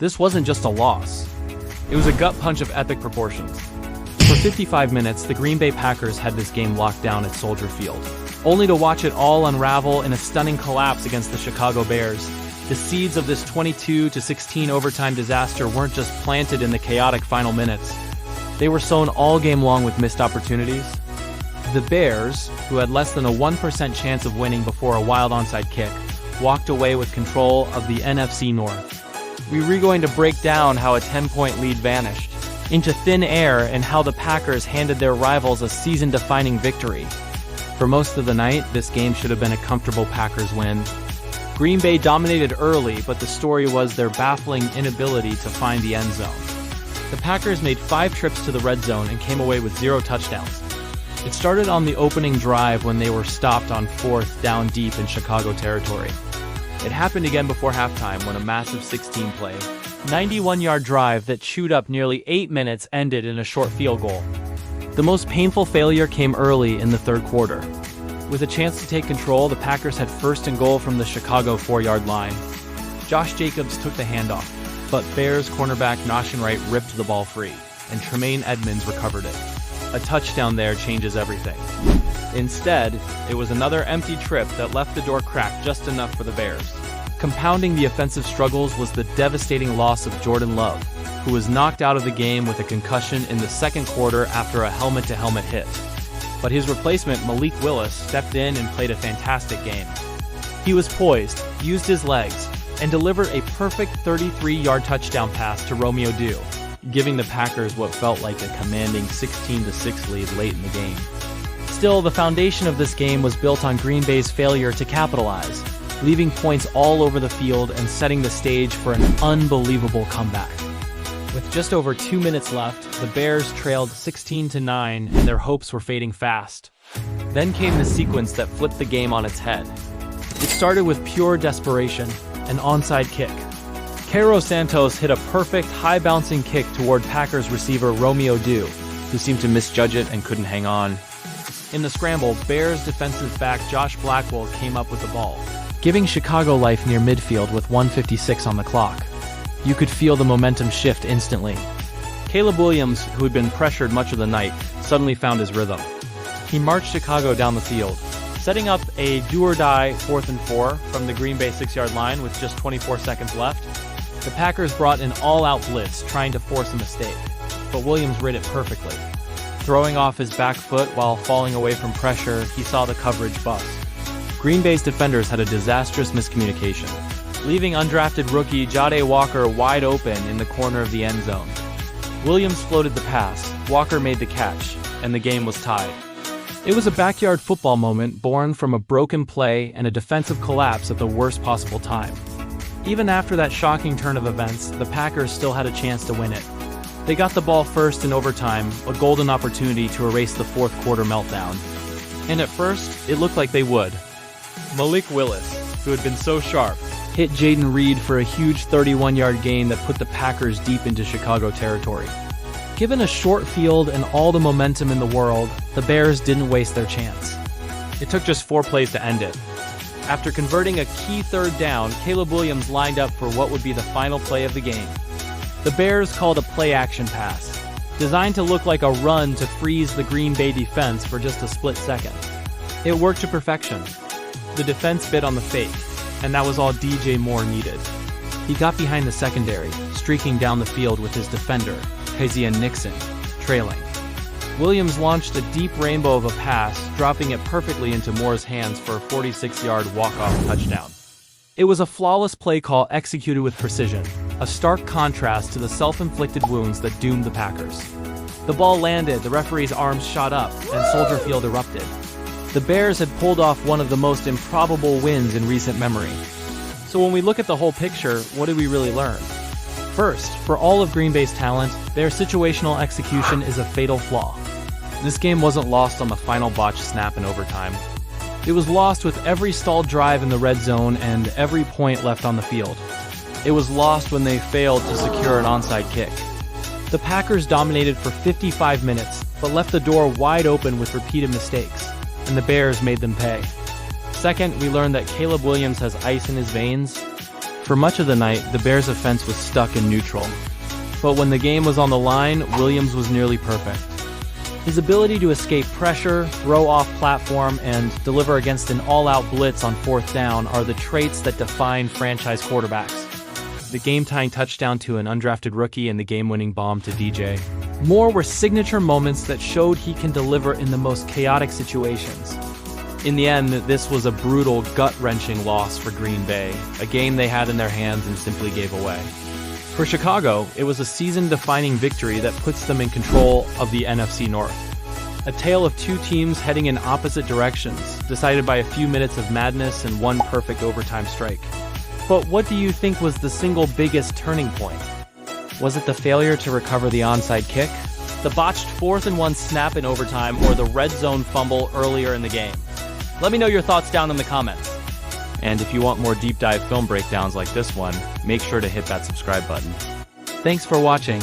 This wasn't just a loss. It was a gut punch of epic proportions. For 55 minutes, the Green Bay Packers had this game locked down at Soldier Field, only to watch it all unravel in a stunning collapse against the Chicago Bears. The seeds of this 22-16 overtime disaster weren't just planted in the chaotic final minutes. They were sown all game long with missed opportunities. The Bears, who had less than a 1% chance of winning before a wild onside kick, walked away with control of the NFC North. We were going to break down how a 10-point lead vanished into thin air and how the Packers handed their rivals a season-defining victory. For most of the night, this game should have been a comfortable Packers win. Green Bay dominated early, but the story was their baffling inability to find the end zone. The Packers made 5 trips to the red zone and came away with 0 touchdowns. It started on the opening drive when they were stopped on 4th down deep in Chicago territory. It happened again before halftime when a massive 16-play, 91-yard drive that chewed up nearly 8 minutes ended in a short field goal. The most painful failure came early in the third quarter. With a chance to take control, the Packers had 1st and goal from the Chicago 4-yard line. Josh Jacobs took the handoff, but Bears cornerback Noshin Wright ripped the ball free, and Tremaine Edmonds recovered it. A touchdown there changes everything. Instead, it was another empty trip that left the door cracked just enough for the Bears. Compounding the offensive struggles was the devastating loss of Jordan Love, who was knocked out of the game with a concussion in the second quarter after a helmet-to-helmet hit. But his replacement, Malik Willis, stepped in and played a fantastic game. He was poised, used his legs, and delivered a perfect 33-yard touchdown pass to Romeo Dew, giving the Packers what felt like a commanding 16-6 lead late in the game. Still, the foundation of this game was built on Green Bay's failure to capitalize, leaving points all over the field and setting the stage for an unbelievable comeback. With just over 2 minutes left, the Bears trailed 16-9 and their hopes were fading fast. Then came the sequence that flipped the game on its head. It started with pure desperation, an onside kick. Cairo Santos hit a perfect, high-bouncing kick toward Packers receiver Romeo Dew, who seemed to misjudge it and couldn't hang on. In the scramble, Bears defensive back Josh Blackwell came up with the ball, giving Chicago life near midfield with 1:56 on the clock. You could feel the momentum shift instantly. Caleb Williams, who had been pressured much of the night, suddenly found his rhythm. He marched Chicago down the field, setting up a do-or-die 4th and 4 from the Green Bay 6-yard line with just 24 seconds left. The Packers brought an all-out blitz, trying to force a mistake, but Williams read it perfectly. Throwing off his back foot while falling away from pressure, he saw the coverage bust. Green Bay's defenders had a disastrous miscommunication, leaving undrafted rookie Jahdae Walker wide open in the corner of the end zone. Williams floated the pass, Walker made the catch, and the game was tied. It was a backyard football moment born from a broken play and a defensive collapse at the worst possible time. Even after that shocking turn of events, the Packers still had a chance to win it. They got the ball first in overtime, a golden opportunity to erase the fourth quarter meltdown. And at first, it looked like they would. Malik Willis, who had been so sharp, hit Jaden Reed for a huge 31-yard gain that put the Packers deep into Chicago territory. Given a short field and all the momentum in the world, the Bears didn't waste their chance. It took just 4 plays to end it. After converting a key 3rd down, Caleb Williams lined up for what would be the final play of the game. The Bears called a play-action pass, designed to look like a run to freeze the Green Bay defense for just a split second. It worked to perfection. The defense bit on the fake, and that was all DJ Moore needed. He got behind the secondary, streaking down the field with his defender, Kaizian Nixon, trailing. Williams launched a deep rainbow of a pass, dropping it perfectly into Moore's hands for a 46-yard walk-off touchdown. It was a flawless play call executed with precision, a stark contrast to the self-inflicted wounds that doomed the Packers. The ball landed, the referee's arms shot up, and Soldier Field erupted. The Bears had pulled off one of the most improbable wins in recent memory. So when we look at the whole picture, what did we really learn? First, for all of Green Bay's talent, their situational execution is a fatal flaw. This game wasn't lost on the final botched snap in overtime. It was lost with every stalled drive in the red zone and every point left on the field. It was lost when they failed to secure an onside kick. The Packers dominated for 55 minutes, but left the door wide open with repeated mistakes, and the Bears made them pay. Second, we learned that Caleb Williams has ice in his veins. For much of the night, the Bears' offense was stuck in neutral. But when the game was on the line, Williams was nearly perfect. His ability to escape pressure, throw off platform, and deliver against an all-out blitz on fourth down are the traits that define franchise quarterbacks. The game-tying touchdown to an undrafted rookie and the game-winning bomb to DJ Moore were signature moments that showed he can deliver in the most chaotic situations. In the end, this was a brutal, gut-wrenching loss for Green Bay, a game they had in their hands and simply gave away. For Chicago, it was a season-defining victory that puts them in control of the NFC North. A tale of two teams heading in opposite directions, decided by a few minutes of madness and one perfect overtime strike. But what do you think was the single biggest turning point? Was it the failure to recover the onside kick, the botched 4th-and-1 snap in overtime, or the red zone fumble earlier in the game? Let me know your thoughts down in the comments. And if you want more deep dive film breakdowns like this one, make sure to hit that subscribe button. Thanks for watching.